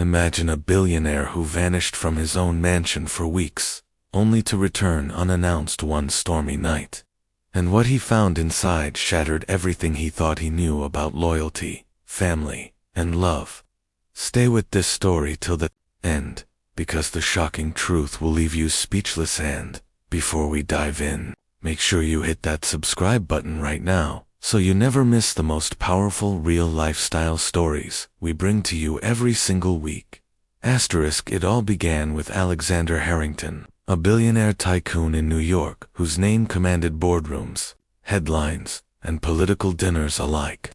Imagine a billionaire who vanished from his own mansion for weeks, only to return unannounced one stormy night. And what he found inside shattered everything he thought he knew about loyalty, family, and love. Stay with this story till the end, because the shocking truth will leave you speechless. And before we dive in, make sure you hit that subscribe button right now, so you never miss the most powerful real lifestyle stories we bring to you every single week. It all began with Alexander Harrington, a billionaire tycoon in New York whose name commanded boardrooms, headlines, and political dinners alike.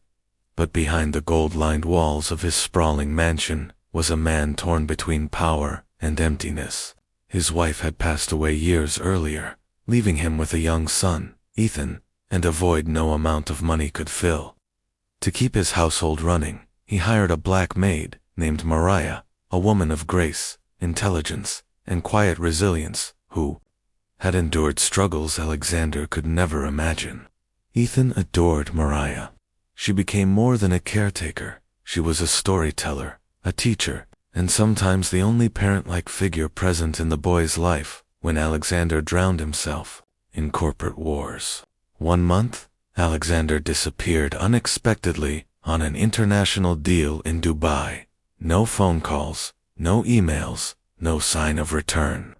But behind the gold-lined walls of his sprawling mansion was a man torn between power and emptiness. His wife had passed away years earlier, leaving him with a young son, Ethan, and a void no amount of money could fill. To keep his household running, he hired a black maid named Mariah, a woman of grace, intelligence, and quiet resilience, who had endured struggles Alexander could never imagine. Ethan adored Mariah. She became more than a caretaker. She was a storyteller, a teacher, and sometimes the only parent-like figure present in the boy's life when Alexander drowned himself in corporate wars. One month, Alexander disappeared unexpectedly on an international deal in Dubai. No phone calls, no emails, no sign of return.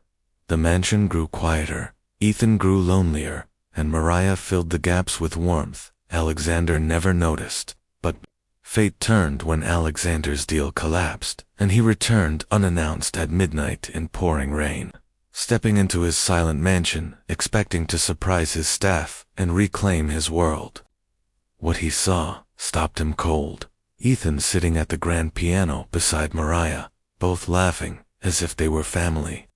The mansion grew quieter, Ethan grew lonelier, and Mariah filled the gaps with warmth Alexander never noticed. But fate turned when Alexander's deal collapsed, and he returned unannounced at midnight in pouring rain. Stepping into his silent mansion, expecting to surprise his staff and reclaim his world. What he saw stopped him cold. Ethan sitting at the grand piano beside Mariah, both laughing as if they were family.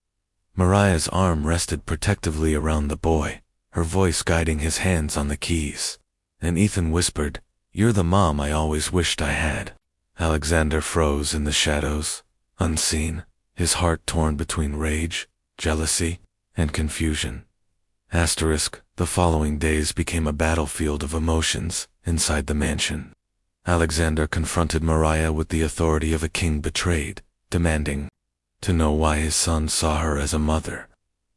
Mariah's arm rested protectively around the boy, her voice guiding his hands on the keys. And Ethan whispered, "You're the mom I always wished I had." Alexander froze in the shadows, unseen, his heart torn between rage, jealousy, and confusion. The following days became a battlefield of emotions inside the mansion. Alexander confronted Mariah with the authority of a king betrayed, demanding to know why his son saw her as a mother.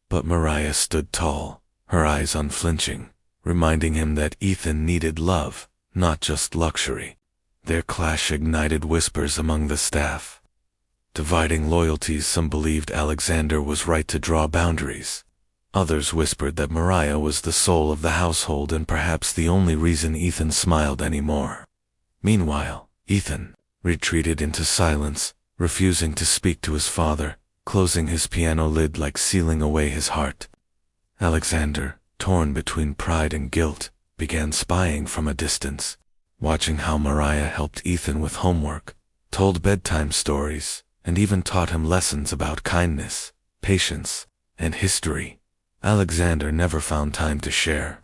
But Mariah stood tall, her eyes unflinching, reminding him that Ethan needed love, not just luxury. Their clash ignited whispers among the staff. Dividing loyalties, some believed Alexander was right to draw boundaries. Others whispered that Mariah was the soul of the household and perhaps the only reason Ethan smiled anymore. Meanwhile, Ethan retreated into silence, refusing to speak to his father, closing his piano lid like sealing away his heart. Alexander, torn between pride and guilt, began spying from a distance, watching how Mariah helped Ethan with homework, told bedtime stories, and even taught him lessons about kindness, patience, and history. Alexander never found time to share.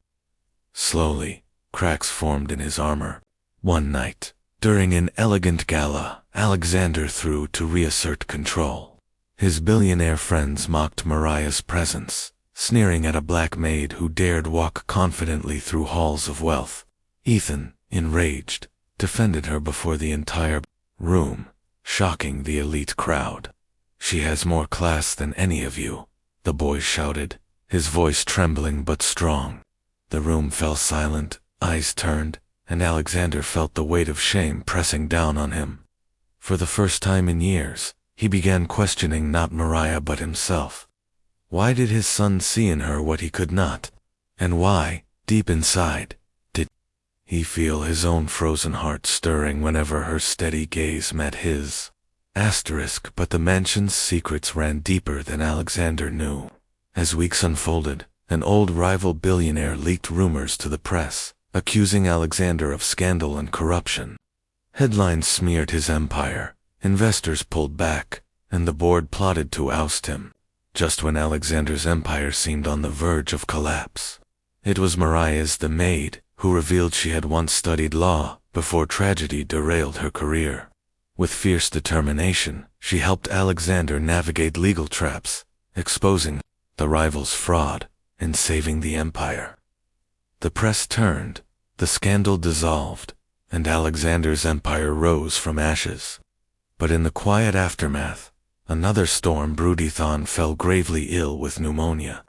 Slowly, cracks formed in his armor. One night, during an elegant gala, Alexander threw to reassert control. His billionaire friends mocked Mariah's presence, sneering at a black maid who dared walk confidently through halls of wealth. Ethan, enraged, defended her before the entire room, shocking the elite crowd. "She has more class than any of you," the boy shouted, his voice trembling but strong. The room fell silent, eyes turned, and Alexander felt the weight of shame pressing down on him. For the first time in years, he began questioning not Mariah but himself. Why did his son see in her what he could not? And why, deep inside, did he feel his own frozen heart stirring whenever her steady gaze met his? But the mansion's secrets ran deeper than Alexander knew. As weeks unfolded, an old rival billionaire leaked rumors to the press, accusing Alexander of scandal and corruption. Headlines smeared his empire, investors pulled back, and the board plotted to oust him. Just when Alexander's empire seemed on the verge of collapse. It was Mariah's the maid, who revealed she had once studied law before tragedy derailed her career. With fierce determination, she helped Alexander navigate legal traps, exposing the rival's fraud and saving the empire. The press turned, the scandal dissolved, and Alexander's empire rose from ashes. But in the quiet aftermath, another storm brewed. Ethan fell gravely ill with pneumonia.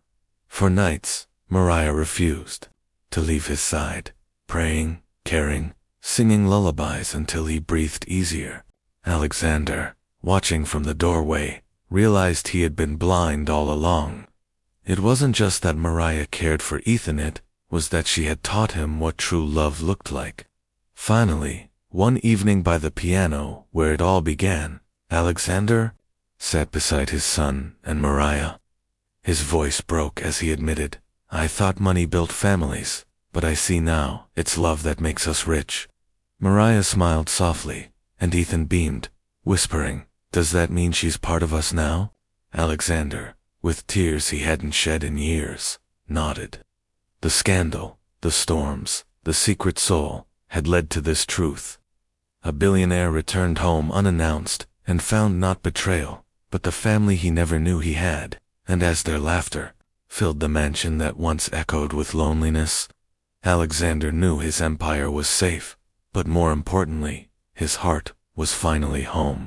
For nights, Mariah refused to leave his side, praying, caring, singing lullabies until he breathed easier. Alexander, watching from the doorway, realized he had been blind all along. It wasn't just that Mariah cared for Ethan, it was that she had taught him what true love looked like. Finally, one evening by the piano, where it all began, Alexander sat beside his son and Mariah. His voice broke as he admitted, "I thought money built families, but I see now, it's love that makes us rich." Mariah smiled softly, and Ethan beamed, whispering, "Does that mean she's part of us now?" Alexander, with tears he hadn't shed in years, nodded. The scandal, the storms, the secret soul, had led to this truth. A billionaire returned home unannounced and found not betrayal, but the family he never knew he had, and as their laughter filled the mansion that once echoed with loneliness, Alexander knew his empire was safe, but more importantly, his heart was finally home.